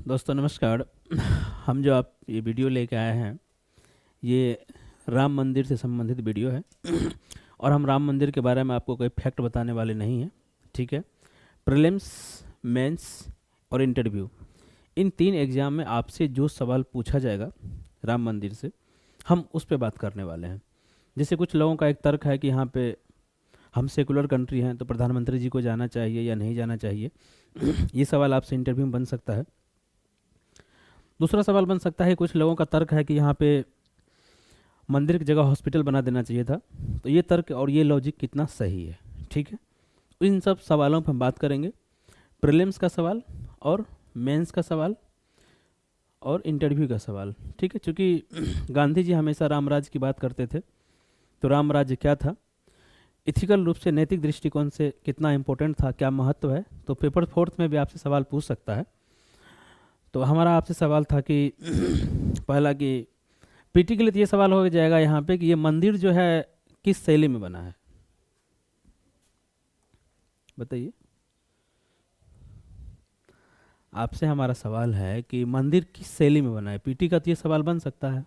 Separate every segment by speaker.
Speaker 1: दोस्तों नमस्कार। हम जो आप ये वीडियो लेके आए हैं ये राम मंदिर से संबंधित वीडियो है। और हम राम मंदिर के बारे में आपको कोई फैक्ट बताने वाले नहीं हैं, ठीक है। प्रीलिम्स, मेंस और इंटरव्यू, इन 3 एग्ज़ाम में आपसे जो सवाल पूछा जाएगा राम मंदिर से, हम उस पे बात करने वाले हैं। जैसे कुछ लोगों का एक तर्क है कि यहाँ पे हम सेकुलर कंट्री हैं तो प्रधानमंत्री जी को जाना चाहिए या नहीं जाना चाहिए। ये सवाल आपसे इंटरव्यू में बन सकता है। दूसरा सवाल बन सकता है, कुछ लोगों का तर्क है कि यहाँ पे मंदिर की जगह हॉस्पिटल बना देना चाहिए था। तो ये तर्क और ये लॉजिक कितना सही है, ठीक है। इन सब सवालों पर हम बात करेंगे। प्रीलिम्स का सवाल और मेंस का सवाल और इंटरव्यू का सवाल, ठीक है। क्योंकि गांधी जी हमेशा राम राज्य की बात करते थे, तो राम राज्य क्या था, इथिकल रूप से नैतिक दृष्टिकोण से कितना इंपॉर्टेंट था, क्या महत्व है, तो पेपर 4 में भी आपसे सवाल पूछ सकता है। तो हमारा आपसे सवाल था कि पहला कि पीटी के लिए तो ये सवाल हो जाएगा यहाँ पे कि ये मंदिर जो है किस शैली में बना है, बताइए। आपसे हमारा सवाल है कि मंदिर किस शैली में बना है। पीटी का तो ये सवाल बन सकता है,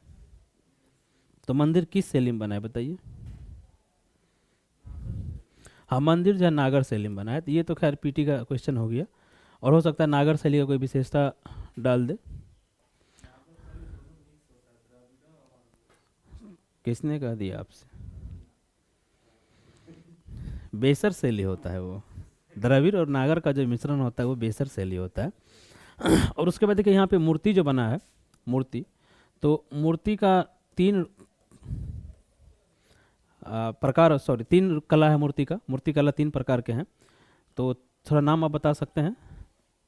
Speaker 1: तो मंदिर किस शैली में बना है बताइए। हाँ, मंदिर जो है नागर शैली में बना है, तो ये तो खैर पीटी का क्वेश्चन हो गया। और हो सकता है नागर शैली का कोई विशेषता डाल दे। किसने कह दिया आपसे? बेसर शैली होता है वो, द्रविड़ और नागर का जो मिश्रण होता है वो बेसर शैली होता है। और उसके बाद देखिए यहाँ पे मूर्ति जो बना है, मूर्ति, तो मूर्ति का 3 प्रकार, सॉरी 3 कला है मूर्ति का। मूर्ति कला 3 प्रकार के हैं, तो थोड़ा नाम आप बता सकते हैं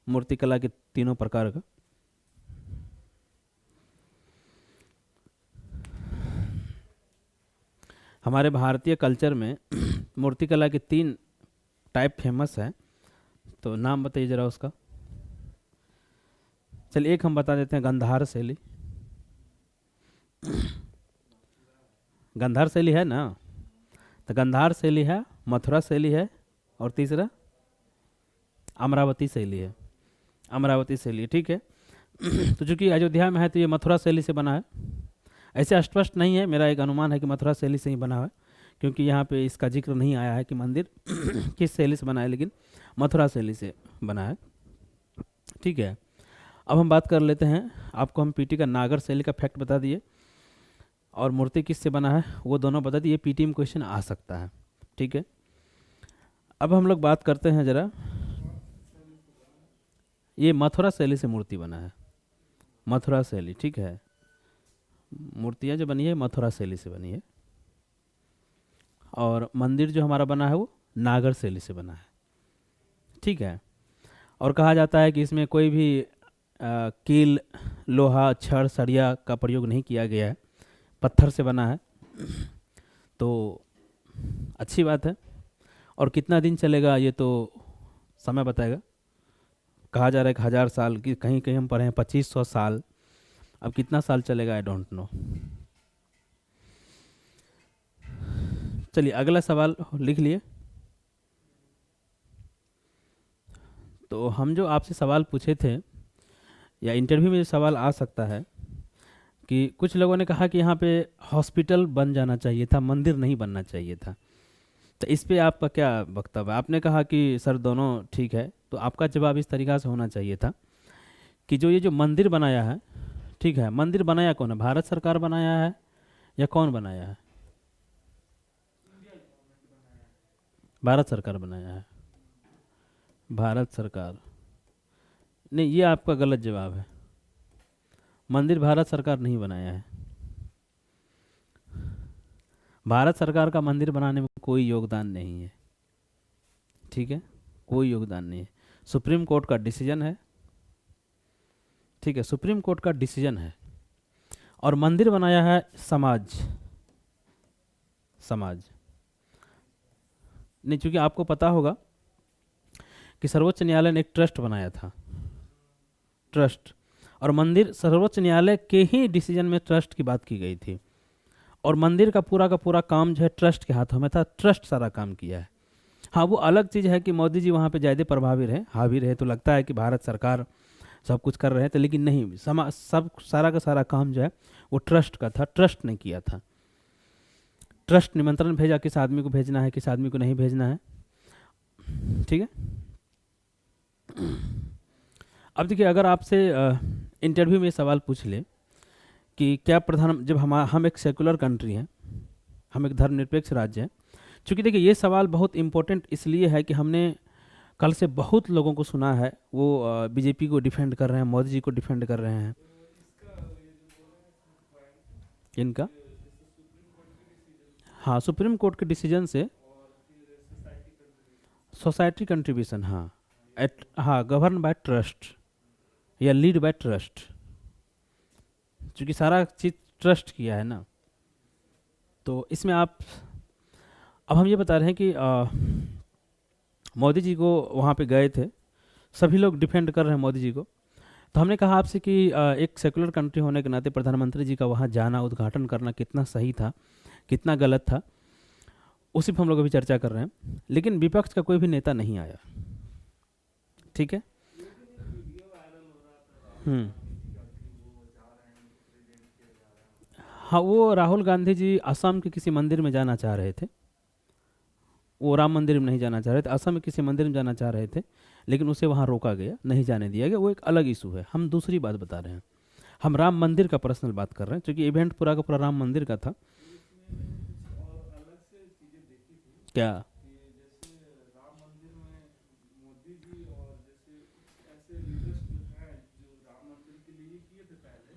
Speaker 1: मूर्ति कला के तीनों प्रकार का। हमारे भारतीय कल्चर में मूर्ति कला के 3 टाइप फेमस है, तो नाम बताइए जरा उसका। चलिए एक हम बता देते हैं, गंधार शैली। गंधार शैली है ना, तो गंधार शैली है, मथुरा शैली है, और तीसरा अमरावती शैली है। अमरावती शैली, ठीक है। तो चूंकि अयोध्या में है तो ये मथुरा शैली से बना है। ऐसे स्पष्ट नहीं है, मेरा एक अनुमान है कि मथुरा शैली से ही बना है, क्योंकि यहाँ पे इसका जिक्र नहीं आया है कि मंदिर किस शैली से बना है, लेकिन मथुरा शैली से बना है, ठीक है। अब हम बात कर लेते हैं, आपको हम पीटी का नागर शैली का फैक्ट बता दिए और मूर्ति किस से बना है वो दोनों बता दिए। पीटी में क्वेश्चन आ सकता है, ठीक है। अब हम लोग बात करते हैं जरा, ये मथुरा शैली से मूर्ति बना है, मथुरा शैली, ठीक है। मूर्तियाँ जो बनी है मथुरा शैली से बनी है, और मंदिर जो हमारा बना है वो नागर शैली से बना है, ठीक है। और कहा जाता है कि इसमें कोई भी कील, लोहा, छड़, सरिया का प्रयोग नहीं किया गया है, पत्थर से बना है, तो अच्छी बात है। और कितना दिन चलेगा ये तो समय बताएगा। कहा जा रहा है कि 1000 साल की, कहीं कहीं हम पढ़े हैं 2500 साल। अब कितना साल चलेगा आई डोंट नो। चलिए अगला सवाल लिख लिए। तो हम जो आपसे सवाल पूछे थे, या इंटरव्यू में जो सवाल आ सकता है, कि कुछ लोगों ने कहा कि यहाँ पे हॉस्पिटल बन जाना चाहिए था, मंदिर नहीं बनना चाहिए था। तो इस पे आपका क्या वक्तव्य है? आपने कहा कि सर दोनों ठीक है, तो आपका जवाब इस तरीक़ा से होना चाहिए था कि जो ये जो मंदिर बनाया है, ठीक है, मंदिर बनाया कौन है? भारत सरकार बनाया है या कौन बनाया है? भारत सरकार बनाया है। भारत सरकार नहीं, ये आपका गलत जवाब है। मंदिर भारत सरकार नहीं बनाया है। भारत सरकार का मंदिर बनाने में कोई योगदान नहीं है, ठीक है, कोई योगदान नहीं है। सुप्रीम कोर्ट का डिसीजन है, ठीक है, सुप्रीम कोर्ट का डिसीजन है। और मंदिर बनाया है समाज, समाज नहीं। चूंकि आपको पता होगा कि सर्वोच्च न्यायालय ने एक ट्रस्ट बनाया था, ट्रस्ट, और मंदिर सर्वोच्च न्यायालय के ही डिसीजन में ट्रस्ट की बात की गई थी। और मंदिर का पूरा काम जो है ट्रस्ट के हाथों में था, ट्रस्ट सारा काम किया है। हाँ, वो अलग चीज़ है कि मोदी जी वहाँ पे ज़्यादा प्रभावी रहे, हावी रहे, तो लगता है कि भारत सरकार सब कुछ कर रहे थे, लेकिन नहीं, सब सारा का सारा काम जो है वो ट्रस्ट का था, ट्रस्ट ने किया था। ट्रस्ट निमंत्रण भेजा, किस आदमी को भेजना है, किस आदमी को नहीं भेजना है, ठीक है। अब देखिए, अगर आपसे इंटरव्यू में सवाल पूछ ले कि क्या जब हम एक सेकुलर कंट्री हैं, हम एक धर्मनिरपेक्ष राज्य हैं, चूँकि देखिए ये सवाल बहुत इम्पोर्टेंट इसलिए है कि हमने कल से बहुत लोगों को सुना है वो बीजेपी को डिफेंड कर रहे हैं, मोदी जी को डिफेंड कर रहे हैं। इनका, हाँ, सुप्रीम कोर्ट के डिसीजन से सोसाइटी कंट्रीब्यूशन, हाँ, हाँ, गवर्न बाय ट्रस्ट या लीड बाय ट्रस्ट, क्योंकि सारा चीज़ ट्रस्ट किया है ना। तो इसमें अब हम ये बता रहे हैं कि मोदी जी को वहाँ पे गए थे, सभी लोग डिफेंड कर रहे हैं मोदी जी को। तो हमने कहा आपसे कि एक सेकुलर कंट्री होने के नाते प्रधानमंत्री जी का वहाँ जाना, उद्घाटन करना कितना सही था, कितना गलत था, उसी पर हम लोग अभी चर्चा कर रहे हैं। लेकिन विपक्ष का कोई भी नेता नहीं आया, ठीक है। हाँ, वो राहुल गांधी जी असम के किसी मंदिर में जाना चाह रहे थे, वो राम मंदिर में नहीं जाना चाह रहे थे, असम में किसी मंदिर में जाना चाह रहे थे, लेकिन उसे वहाँ रोका गया, नहीं जाने दिया गया। वो एक अलग इशू है, हम दूसरी बात बता रहे हैं। हम राम मंदिर का पर्सनल बात कर रहे हैं, क्योंकि इवेंट पूरा का पूरा राम मंदिर का था। क्या?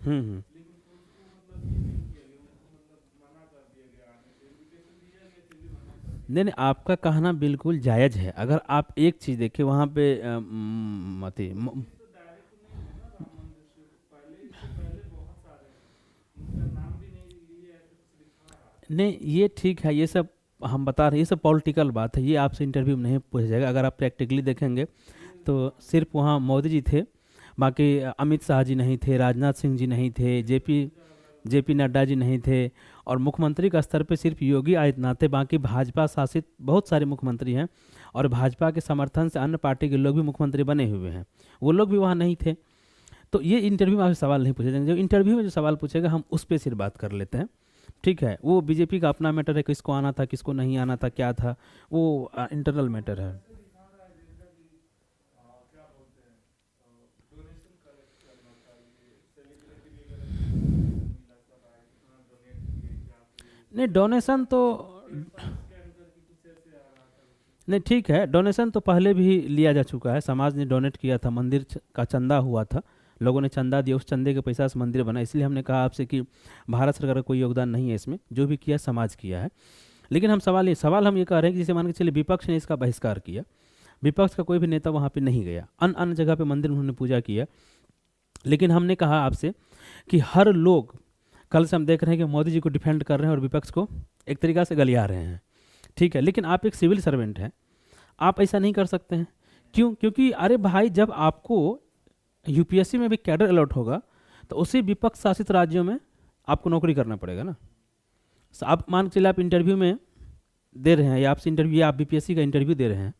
Speaker 1: हम्म। नहीं नहीं, आपका कहना बिल्कुल जायज़ है। अगर आप एक चीज़ देखें वहाँ पे नहीं, ये ठीक है, ये सब हम बता रहे हैं, ये सब पॉलिटिकल बात है, ये आपसे इंटरव्यू में नहीं पूछा जाएगा। अगर आप प्रैक्टिकली देखेंगे तो सिर्फ वहाँ मोदी जी थे, बाकी अमित शाह जी नहीं थे, राजनाथ सिंह जी नहीं थे, जेपी नड्डा जी नहीं थे, और मुख्यमंत्री का स्तर पे सिर्फ योगी आदित्यनाथ थे। बाकी भाजपा शासित बहुत सारे मुख्यमंत्री हैं, और भाजपा के समर्थन से अन्य पार्टी के लोग भी मुख्यमंत्री बने हुए हैं, वो लोग भी वहाँ नहीं थे। तो ये इंटरव्यू में आपसे सवाल नहीं पूछे जाएंगे। जो इंटरव्यू में जो सवाल पूछेगा हम उस पर सिर्फ बात कर लेते हैं, ठीक है। वो बीजेपी का अपना मैटर है, किसको आना था, किसको नहीं आना था, क्या था, वो इंटरनल मैटर है। नहीं, डोनेशन तो नहीं, ठीक है, डोनेशन तो पहले भी लिया जा चुका है, समाज ने डोनेट किया था, मंदिर का चंदा हुआ था, लोगों ने चंदा दिया, उस चंदे के पैसा से मंदिर बना। इसलिए हमने कहा आपसे कि भारत सरकार का कोई योगदान नहीं है इसमें, जो भी किया समाज किया है। लेकिन हम सवाल हम ये कह रहे हैं कि जैसे मान के चलिए विपक्ष ने इसका बहिष्कार किया, विपक्ष का कोई भी नेता वहाँ पे नहीं गया, अन्य जगह पे मंदिर में उन्होंने पूजा किया। लेकिन हमने कहा आपसे कि हर लोग, कल से हम देख रहे हैं कि मोदी जी को डिफेंड कर रहे हैं और विपक्ष को एक तरीका से गलिया रहे हैं, ठीक है। लेकिन आप एक सिविल सर्वेंट हैं, आप ऐसा नहीं कर सकते हैं। क्यों? क्योंकि अरे भाई, जब आपको यूपीएससी में भी कैडर अलॉट होगा तो उसी विपक्ष शासित राज्यों में आपको नौकरी करना पड़ेगा ना। आप मान के चलिए आप इंटरव्यू में दे रहे हैं, या आपसे इंटरव्यू, या आप बीपीएससी का इंटरव्यू दे रहे हैं,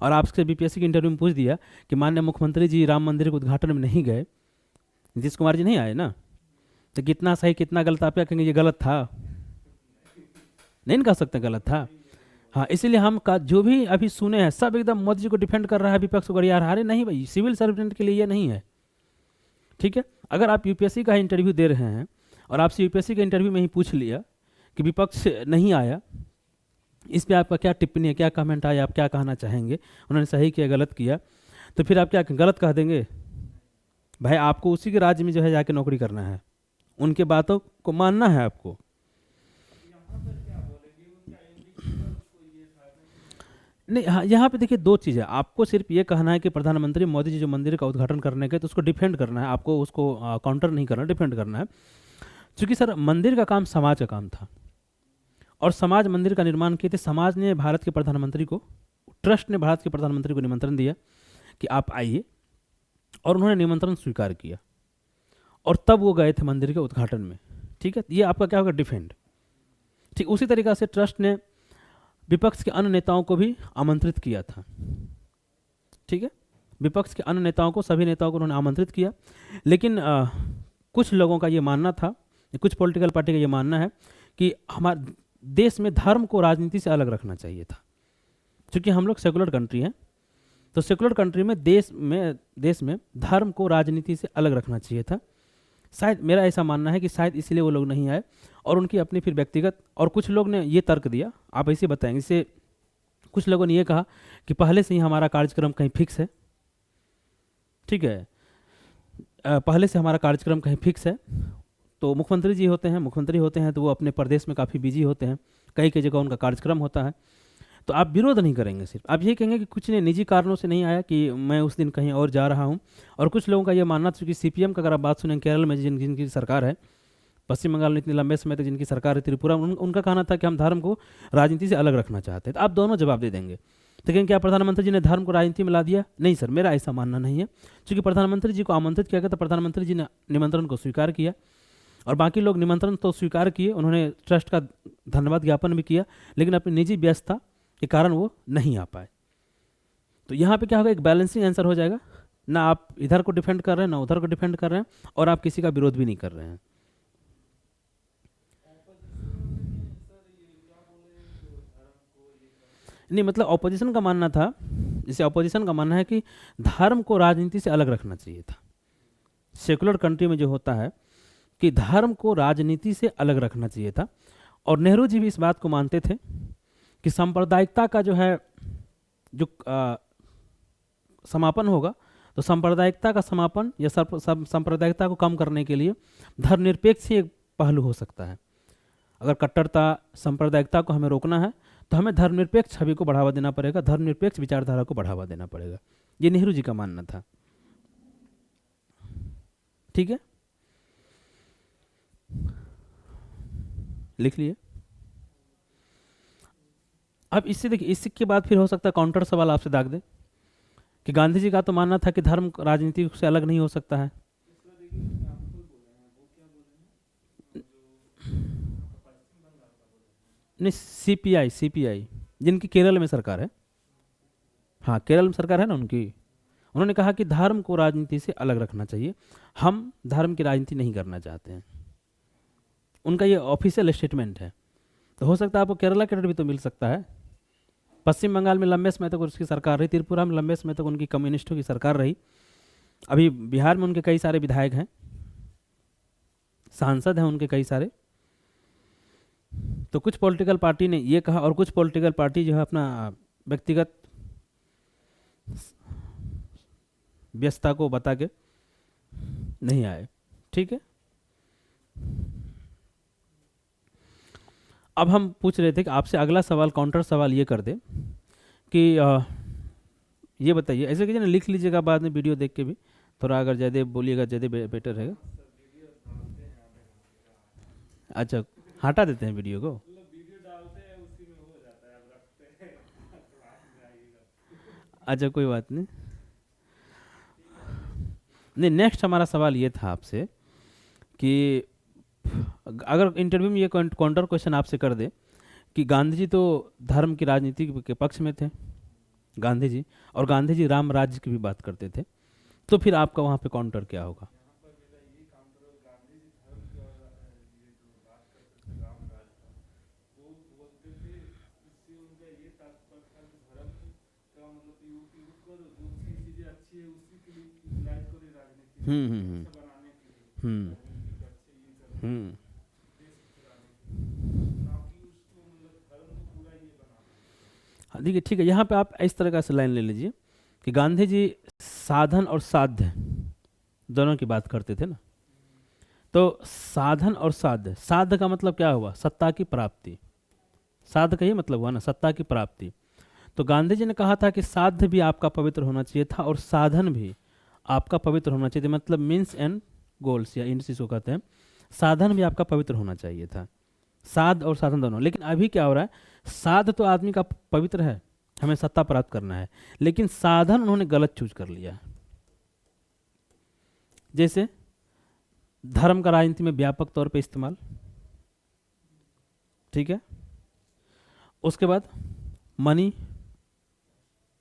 Speaker 1: और आपसे बीपीएससी के इंटरव्यू में पूछ दिया कि माननीय मुख्यमंत्री जी राम मंदिर के उद्घाटन में नहीं गए, नीतीश कुमार जी नहीं आए ना, तो कितना सही कितना गलत आप क्या कहेंगे? ये गलत था, नहीं कह सकते गलत था। हाँ, इसीलिए हम का जो भी अभी सुने हैं सब एकदम मोदी जी को डिफेंड कर रहा है, विपक्ष को गरिया रहा है। नहीं भाई, सिविल सर्वेंट के लिए ये नहीं है, ठीक है। अगर आप यूपीएससी का इंटरव्यू दे रहे हैं और आपसे यूपीएससी के इंटरव्यू में ही पूछ लिया कि विपक्ष नहीं आया, इस पर आपका क्या टिप्पणी है, क्या कमेंट आया, आप क्या कहना चाहेंगे, उन्होंने सही किया गलत किया, तो फिर आप क्या गलत कह देंगे? भाई, आपको उसी के राज्य में जो है जाके नौकरी करना है, उनके बातों को मानना है आपको। नहीं, हाँ, यहाँ पे देखिए दो चीज़ें, आपको सिर्फ ये कहना है कि प्रधानमंत्री मोदी जी जो मंदिर का उद्घाटन करने गए तो उसको डिफेंड करना है, आपको उसको काउंटर नहीं करना, डिफेंड करना है। क्योंकि सर, मंदिर का काम समाज का काम था, और समाज मंदिर का निर्माण किए थे। समाज ने भारत के प्रधानमंत्री को, ट्रस्ट ने भारत के प्रधानमंत्री को निमंत्रण दिया कि आप आइए, और उन्होंने निमंत्रण स्वीकार किया, और तब वो गए थे मंदिर के उद्घाटन में, ठीक है। ये आपका क्या होगा? डिफेंड। ठीक उसी तरीक़ा से ट्रस्ट ने विपक्ष के अन्य नेताओं को भी आमंत्रित किया था, ठीक है। विपक्ष के अन्य नेताओं को, सभी नेताओं को उन्होंने आमंत्रित किया। लेकिन कुछ लोगों का ये मानना था, कुछ पॉलिटिकल पार्टी का ये मानना है कि हमारे देश में धर्म को राजनीति से अलग रखना चाहिए था। क्योंकि हम लोग सेकुलर कंट्री हैं, तो सेकुलर कंट्री में देश में धर्म को राजनीति से अलग रखना चाहिए था। शायद मेरा ऐसा मानना है कि शायद इसलिए वो लोग नहीं आए और उनकी अपनी फिर व्यक्तिगत, और कुछ लोग ने ये तर्क दिया, आप ऐसे बताएंगे। इससे कुछ लोगों ने ये कहा कि पहले से ही हमारा कार्यक्रम कहीं फिक्स है, ठीक है, पहले से हमारा कार्यक्रम कहीं फिक्स है। तो मुख्यमंत्री होते हैं तो वो अपने प्रदेश में काफ़ी बिजी होते हैं, कई कई जगह उनका कार्यक्रम होता है। तो आप विरोध नहीं करेंगे, सिर्फ आप ये कहेंगे कि कुछ ने निजी कारणों से नहीं आया, कि मैं उस दिन कहीं और जा रहा हूँ। और कुछ लोगों का ये मानना था कि सीपीएम का अगर आप बात सुनें, केरल में जिनकी सरकार है, पश्चिम बंगाल में इतने लंबे समय तक जिनकी सरकार है, त्रिपुरा, उनका कहना था कि हम धर्म को राजनीति से अलग रखना चाहते हैं। तो आप दोनों जवाब दे देंगे। लेकिन क्या प्रधानमंत्री जी ने धर्म को राजनीति में ला दिया? नहीं सर, मेरा ऐसा मानना नहीं है। क्योंकि प्रधानमंत्री जी को आमंत्रित किया गया तो प्रधानमंत्री जी ने निमंत्रण को स्वीकार किया, और बाकी लोग निमंत्रण तो स्वीकार किए, उन्होंने ट्रस्ट का धन्यवाद ज्ञापन भी किया, लेकिन अपनी निजी व्यस्तता के कारण वो नहीं आ पाए। तो यहाँ पे क्या होगा, एक बैलेंसिंग आंसर हो जाएगा, ना आप इधर को डिफेंड कर रहे हैं ना उधर को डिफेंड कर रहे हैं, और आप किसी का विरोध भी नहीं कर रहे हैं। नहीं, मतलब ऑपोजिशन का मानना था, जैसे ऑपोजिशन का मानना है कि धर्म को राजनीति से अलग रखना चाहिए था। सेकुलर कंट्री में जो होता है कि धर्म को राजनीति से अलग रखना चाहिए था, और नेहरू जी भी इस बात को मानते थे कि सांप्रदायिकता का जो है जो समापन होगा, तो सांप्रदायिकता का समापन या सांप्रदायिकता को कम करने के लिए धर्मनिरपेक्ष ही एक पहलू हो सकता है। अगर कट्टरता सांप्रदायिकता को हमें रोकना है तो हमें धर्मनिरपेक्ष छवि को बढ़ावा देना पड़ेगा, धर्मनिरपेक्ष विचारधारा को बढ़ावा देना पड़ेगा। ये नेहरू जी का मानना था, ठीक है, लिख लिए। अब इससे देखिए, इसके बाद फिर हो सकता है काउंटर सवाल आपसे दाग दे कि गांधी जी का तो मानना था कि धर्म राजनीति से अलग नहीं हो सकता है। नहीं, सीपीआई जिनकी केरल में सरकार है, हाँ केरल में सरकार है ना उनकी, उन्होंने कहा कि धर्म को राजनीति से अलग रखना चाहिए, हम धर्म की राजनीति नहीं करना चाहते हैं। उनका ये ऑफिशियल स्टेटमेंट है। तो हो सकता है आपको केरला कैडेट भी तो मिल सकता है। पश्चिम बंगाल में लंबे समय तक उसकी सरकार रही, त्रिपुरा में लंबे समय तक उनकी कम्युनिस्टों की सरकार रही, अभी बिहार में उनके कई सारे विधायक हैं, सांसद हैं उनके कई सारे। तो कुछ पॉलिटिकल पार्टी ने ये कहा, और कुछ पॉलिटिकल पार्टी जो है अपना व्यक्तिगत व्यस्तता को बता के नहीं आए, ठीक है। अब हम पूछ रहे थे कि आपसे अगला सवाल, काउंटर सवाल ये कर दे कि ये बताइए, ऐसे कीजिए ना, लिख लीजिएगा, बाद में वीडियो देख के भी थोड़ा अगर ज़्यादा बोलिएगा ज़्यादा बेटर रहेगा। अच्छा, हटा देते हैं वीडियो को। अच्छा, कोई बात नहीं। नहीं, नेक्स्ट हमारा सवाल ये था आपसे कि अगर इंटरव्यू में ये काउंटर क्वेश्चन आपसे कर दे कि गांधी जी तो धर्म की राजनीति के पक्ष में थे गांधी जी, और गांधी जी राम राज्य की भी बात करते थे, तो फिर आपका वहाँ पे काउंटर क्या होगा? हम्म हम्म हम्म हम्म हाँ, देखिए ठीक है, यहाँ पे आप इस तरह का लाइन ले लीजिए कि गांधी जी साधन और साध्य दोनों की बात करते थे ना। तो साधन और साध्य, साध्य का मतलब क्या हुआ? सत्ता की प्राप्ति। साध्य का ही मतलब हुआ ना, सत्ता की प्राप्ति। तो गांधी जी ने कहा था कि साध्य भी आपका पवित्र होना चाहिए था और साधन भी आपका पवित्र होना चाहिए था, मतलब मीन्स एंड गोल्स या इंड्स इसको कहते हैं। साधन भी आपका पवित्र होना चाहिए था, साध और साधन दोनों। लेकिन अभी क्या हो रहा है, साध तो आदमी का पवित्र है, हमें सत्ता प्राप्त करना है, लेकिन साधन उन्होंने गलत चूज कर लिया। जैसे धर्म का राजनीति में व्यापक तौर पे इस्तेमाल, ठीक है। उसके बाद मनी,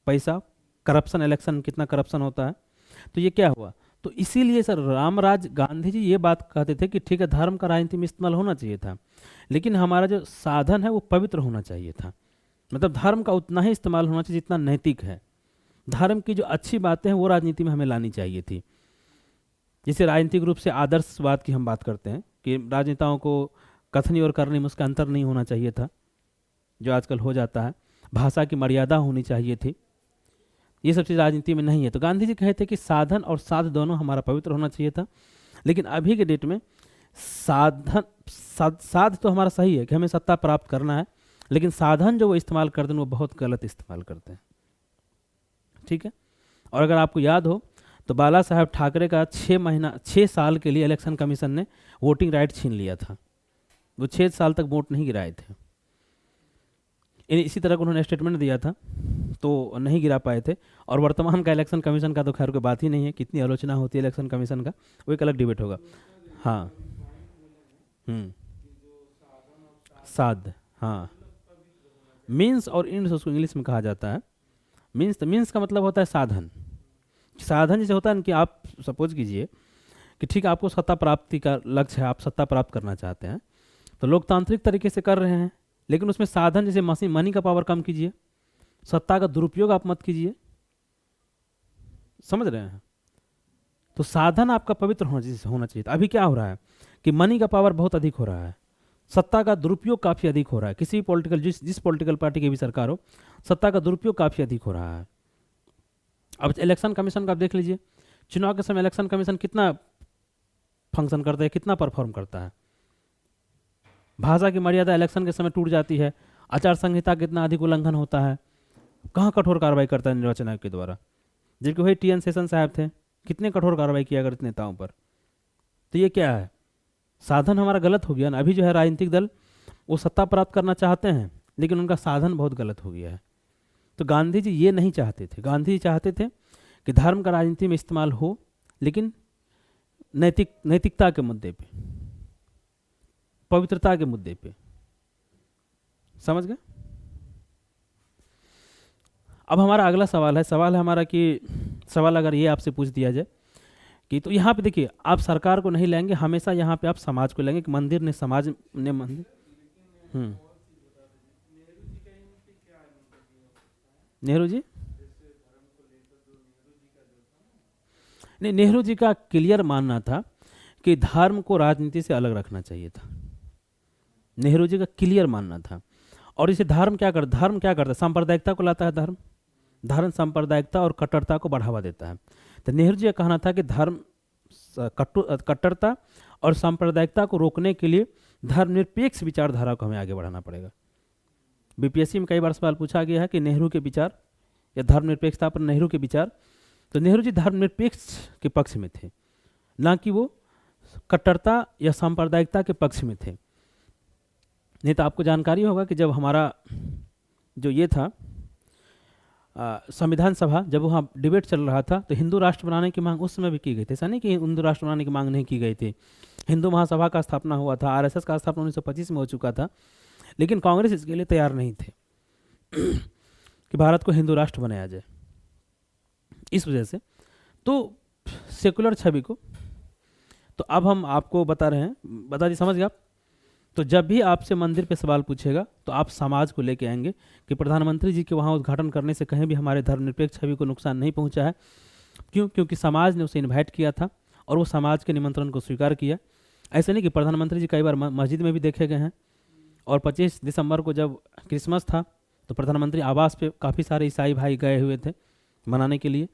Speaker 1: पैसा, करप्शन, इलेक्शन कितना करप्शन होता है। तो ये क्या हुआ, तो इसीलिए सर रामराज गांधी जी ये बात कहते थे कि ठीक है धर्म का राजनीति में इस्तेमाल होना चाहिए था, लेकिन हमारा जो साधन है वो पवित्र होना चाहिए था। मतलब धर्म का उतना ही इस्तेमाल होना चाहिए जितना नैतिक है। धर्म की जो अच्छी बातें हैं वो राजनीति में हमें लानी चाहिए थी। जैसे राजनीतिक रूप से आदर्शवाद की हम बात करते हैं कि राजनेताओं को कथनी और करनी में उसका अंतर नहीं होना चाहिए था, जो आजकल हो जाता है। भाषा की मर्यादा होनी चाहिए थी, ये सब चीज़ राजनीति में नहीं है। तो गांधी जी कहे थे कि साधन और साध दोनों हमारा पवित्र होना चाहिए था। लेकिन अभी के डेट में साध तो हमारा सही है कि हमें सत्ता प्राप्त करना है, लेकिन साधन जो वो इस्तेमाल करते हैं वो बहुत गलत इस्तेमाल करते हैं। ठीक है। और अगर आपको याद हो तो बाला साहब ठाकरे का 6 साल के लिए इलेक्शन कमीशन ने वोटिंग राइट छीन लिया था। वो 6 साल तक वोट नहीं गिराए थे। इसी तरह का उन्होंने स्टेटमेंट दिया था, तो नहीं गिरा पाए थे। और वर्तमान का इलेक्शन कमीशन का तो खैर कोई बात ही नहीं है, कितनी आलोचना होती है इलेक्शन कमीशन का, वो एक अलग डिबेट होगा। हाँ। साध, हाँ। मीन्स और इंड्स उसको इंग्लिश में कहा जाता है। मीन्स का मतलब होता है साधन। साधन जैसे होता है कि आप सपोज कीजिए कि ठीक है आपको सत्ता प्राप्ति का लक्ष्य है, आप सत्ता प्राप्त करना चाहते हैं, तो लोकतांत्रिक तरीके से कर रहे हैं, लेकिन उसमें साधन जैसे मनी का पावर कम कीजिए, सत्ता का दुरुपयोग आप मत कीजिए। समझ रहे हैं। तो साधन आपका पवित्र होना चाहिए। अभी क्या हो रहा है कि मनी का पावर बहुत अधिक हो रहा है, सत्ता का दुरुपयोग काफ़ी अधिक हो रहा है। किसी पॉलिटिकल जिस पॉलिटिकल पार्टी की भी सरकार हो, सत्ता का दुरुपयोग काफ़ी अधिक हो रहा है। अब इलेक्शन कमीशन का आप देख लीजिए, चुनाव के समय इलेक्शन कमीशन कितना फंक्शन करता है, कितना परफॉर्म करता है। भाषा की मर्यादा इलेक्शन के समय टूट जाती है, आचार संहिता कितना अधिक उल्लंघन होता है, कहाँ कठोर कार्रवाई करता है निर्वाचन आयोग के द्वारा। जबकि वही TN शेषन साहब थे, कितने कठोर कार्रवाई किया करते नेताओं पर। तो ये क्या है, साधन हमारा गलत हो गया ना। अभी जो है राजनीतिक दल वो सत्ता प्राप्त करना चाहते हैं, लेकिन उनका साधन बहुत गलत हो गया है। तो गांधी जी ये नहीं चाहते थे। गांधी जी चाहते थे कि धर्म का राजनीति में इस्तेमाल हो, लेकिन नैतिकता के मुद्दे पे, पवित्रता के मुद्दे पे। समझ गए। अब हमारा अगला सवाल है हमारा कि सवाल अगर ये आपसे पूछ दिया जाए कि तो यहाँ पे देखिए आप सरकार को नहीं लेंगे, हमेशा यहाँ पे आप समाज को लेंगे कि मंदिर ने समाज ने मंदिर। नेहरू जी नहीं, नेहरू जी का क्लियर मानना था कि धर्म को राजनीति से अलग रखना चाहिए था। नेहरू जी का क्लियर मानना था। और इसे धर्म क्या करता है, सांप्रदायिकता को लाता है। धर्म सांप्रदायिकता और कट्टरता को बढ़ावा देता है। तो नेहरू जी का कहना था कि धर्म कट्टरता और सांप्रदायिकता को रोकने के लिए धर्मनिरपेक्ष विचारधारा को हमें आगे बढ़ाना पड़ेगा। BPSC में कई बार सवाल पूछा गया है कि नेहरू के विचार या धर्मनिरपेक्षता पर नेहरू के विचार। तो नेहरू जी धर्मनिरपेक्ष के पक्ष में थे, ना कि वो कट्टरता या सांप्रदायिकता के पक्ष में थे। नहीं तो आपको जानकारी होगा कि जब हमारा जो ये था संविधान सभा, जब वहाँ डिबेट चल रहा था, तो हिंदू राष्ट्र बनाने की मांग उस समय भी की गई थी। ऐसा नहीं कि हिंदू राष्ट्र बनाने की मांग नहीं की गई थी। हिंदू महासभा का स्थापना हुआ था, RSS का स्थापना 1925 में हो चुका था, लेकिन कांग्रेस इसके लिए तैयार नहीं थे कि भारत को हिंदू राष्ट्र बनाया जाए। इस वजह से तो सेकुलर छवि को, तो अब हम आपको बता रहे हैं, बता दी, समझ गए आप। तो जब भी आपसे मंदिर पे सवाल पूछेगा तो आप समाज को लेके आएंगे कि प्रधानमंत्री जी के वहाँ उद्घाटन करने से कहीं भी हमारे धर्मनिरपेक्ष छवि को नुकसान नहीं पहुँचा है। क्योंकि समाज ने उसे इन्वाइट किया था और वो समाज के निमंत्रण को स्वीकार किया। ऐसे नहीं कि प्रधानमंत्री जी कई बार मस्जिद में भी देखे गए हैं। और 25 दिसंबर को जब क्रिसमस था तो प्रधानमंत्री आवास पे काफ़ी सारे ईसाई भाई गए हुए थे मनाने के लिए।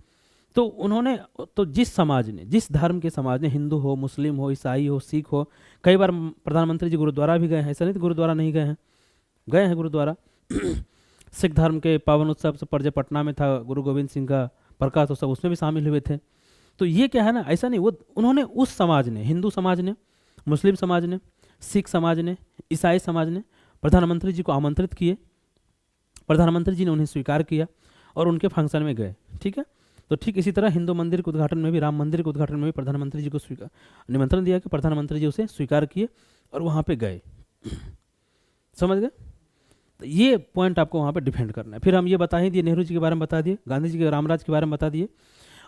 Speaker 1: तो उन्होंने, तो जिस समाज ने, जिस धर्म के समाज ने, हिंदू हो, मुस्लिम हो, ईसाई हो, सिख हो, कई बार प्रधानमंत्री जी गुरुद्वारा भी गए हैं। ऐसा नहीं तो गुरुद्वारा नहीं गए हैं गुरुद्वारा। सिख धर्म के पावन उत्सव से पर पटना में था गुरु गोविंद सिंह का प्रकाश उत्सव, उसमें भी शामिल हुए थे। तो ये क्या है ना, ऐसा नहीं, वो उन्होंने उस समाज ने, हिंदू समाज ने, मुस्लिम समाज ने, सिख समाज ने, ईसाई समाज ने प्रधानमंत्री जी को आमंत्रित किए। प्रधानमंत्री जी ने उन्हें स्वीकार किया और उनके फंक्शन में गए। ठीक है। तो ठीक इसी तरह हिंदू मंदिर के उद्घाटन में भी, राम मंदिर के उद्घाटन में भी प्रधानमंत्री जी को निमंत्रण दिया कि प्रधानमंत्री जी उसे स्वीकार किए और वहाँ पे गए। समझ गए। तो ये पॉइंट आपको वहाँ पे डिफेंड करना है। फिर हम ये बता ही दिए, नेहरू जी के बारे में बता दिए, गांधी जी के रामराज के बारे में बता दिए।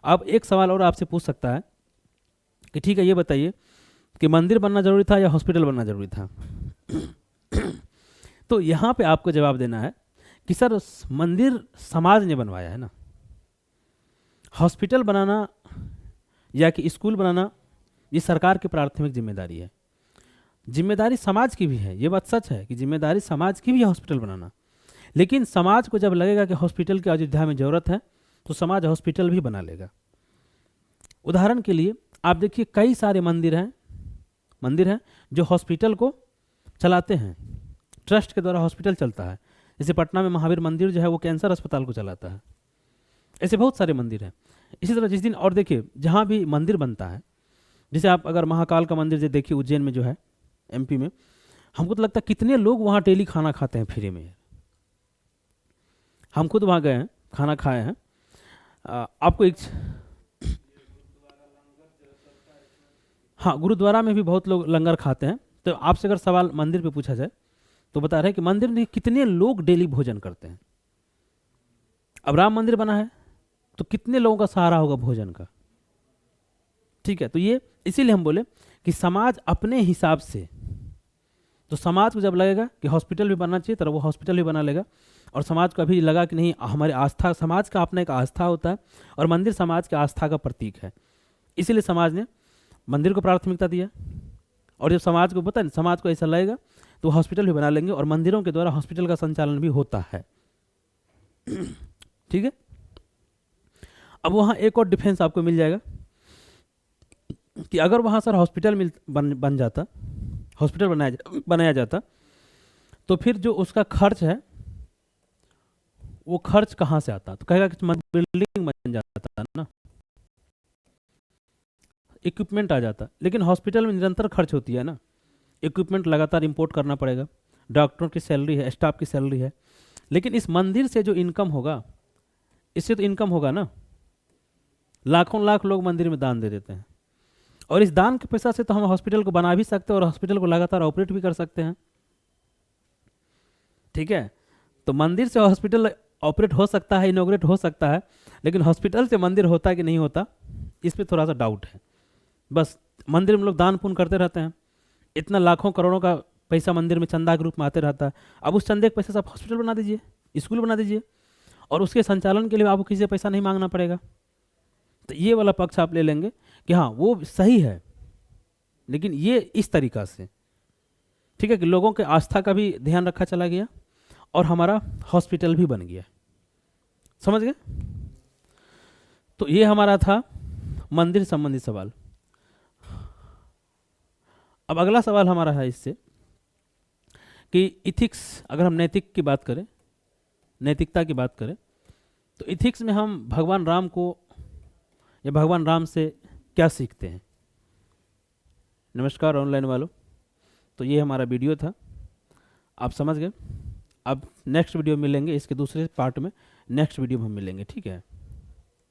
Speaker 1: अब एक सवाल और आपसे पूछ सकता है कि ठीक है, ये बताइए कि मंदिर बनना जरूरी था या हॉस्पिटल बनना जरूरी था? तो यहाँ पे आपको जवाब देना है कि सर मंदिर समाज ने बनवाया है ना, हॉस्पिटल बनाना या कि स्कूल बनाना ये सरकार की प्राथमिक जिम्मेदारी है। जिम्मेदारी समाज की भी है, ये बात सच है कि जिम्मेदारी समाज की भी है हॉस्पिटल बनाना। लेकिन समाज को जब लगेगा कि हॉस्पिटल की अयोध्या में ज़रूरत है तो समाज हॉस्पिटल भी बना लेगा। उदाहरण के लिए आप देखिए कई सारे मंदिर हैं जो हॉस्पिटल को चलाते हैं, ट्रस्ट के द्वारा हॉस्पिटल चलता है। जैसे पटना में महावीर मंदिर जो है वो कैंसर अस्पताल को चलाता है। ऐसे बहुत सारे मंदिर हैं। इसी तरह जिस दिन और देखिए जहाँ भी मंदिर बनता है, जैसे आप अगर महाकाल का मंदिर जो देखिए उज्जैन में जो है एमपी में, हमको तो लगता है कितने लोग वहाँ डेली खाना खाते हैं फ्री में। हम खुद वहाँ गए हैं, खाना खाए हैं। आपको एक हाँ, गुरुद्वारा में भी बहुत लोग लंगर खाते हैं। तो आपसे अगर सवाल मंदिर पे पूछा जाए तो बता रहे हैं कि मंदिर में कितने लोग डेली भोजन करते हैं। अब राम मंदिर बना है तो कितने लोगों का सहारा होगा भोजन का, ठीक है। तो ये इसीलिए हम बोले कि समाज अपने हिसाब से, तो समाज को जब लगेगा कि हॉस्पिटल भी बनना चाहिए तो वो हॉस्पिटल भी बना लेगा। और समाज को अभी लगा कि नहीं, हमारी आस्था, समाज का अपना एक आस्था होता है और मंदिर समाज की आस्था का प्रतीक है, इसीलिए समाज ने मंदिर को प्राथमिकता दिया। और जब समाज को पता है, समाज को ऐसा लगेगा तो हॉस्पिटल भी बना लेंगे और मंदिरों के द्वारा हॉस्पिटल का संचालन भी होता है, ठीक है। अब वहाँ एक और डिफेंस आपको मिल जाएगा कि अगर वहाँ सर हॉस्पिटल बन जाता, हॉस्पिटल बनाया जाता तो फिर जो उसका खर्च है वो खर्च कहाँ से आता? तो कहेगा कि बिल्डिंग बन जाता ना, इक्विपमेंट आ जाता। लेकिन हॉस्पिटल में निरंतर खर्च होती है ना, इक्विपमेंट लगातार इंपोर्ट करना पड़ेगा, डॉक्टरों की सैलरी है, स्टाफ की सैलरी है। लेकिन इस मंदिर से जो इनकम होगा, इससे तो इनकम होगा ना, लाखों लाख लोग मंदिर में दान दे देते हैं और इस दान के पैसा से तो हम हॉस्पिटल को बना भी सकते हैं और हॉस्पिटल को लगातार ऑपरेट भी कर सकते हैं, ठीक है। तो मंदिर से हॉस्पिटल ऑपरेट हो सकता है, इनोग्रेट हो सकता है, लेकिन हॉस्पिटल से मंदिर होता है कि नहीं होता, इस पर थोड़ा सा डाउट है। बस मंदिर में लोग दान पुण्य करते रहते हैं, इतना लाखों करोड़ों का पैसा मंदिर में चंदा के रूप में आते रहता है। अब उस चंदे के पैसे से आप हॉस्पिटल बना दीजिए, स्कूल बना दीजिए और उसके संचालन के लिए आपको किसी से पैसा नहीं मांगना पड़ेगा। तो ये वाला पक्ष आप ले लेंगे कि हाँ वो सही है, लेकिन ये इस तरीका से, ठीक है, कि लोगों के आस्था का भी ध्यान रखा चला गया और हमारा हॉस्पिटल भी बन गया। समझ गए? तो ये हमारा था मंदिर संबंधी सवाल। अब अगला सवाल हमारा है इससे कि इथिक्स, अगर हम नैतिक की बात करें, नैतिकता की बात करें, तो इथिक्स में हम भगवान राम को या भगवान राम से क्या सीखते हैं? नमस्कार ऑनलाइन वालों, तो ये हमारा वीडियो था, आप समझ गए। अब नेक्स्ट वीडियो मिलेंगे, इसके दूसरे पार्ट में नेक्स्ट वीडियो में हम मिलेंगे, ठीक है।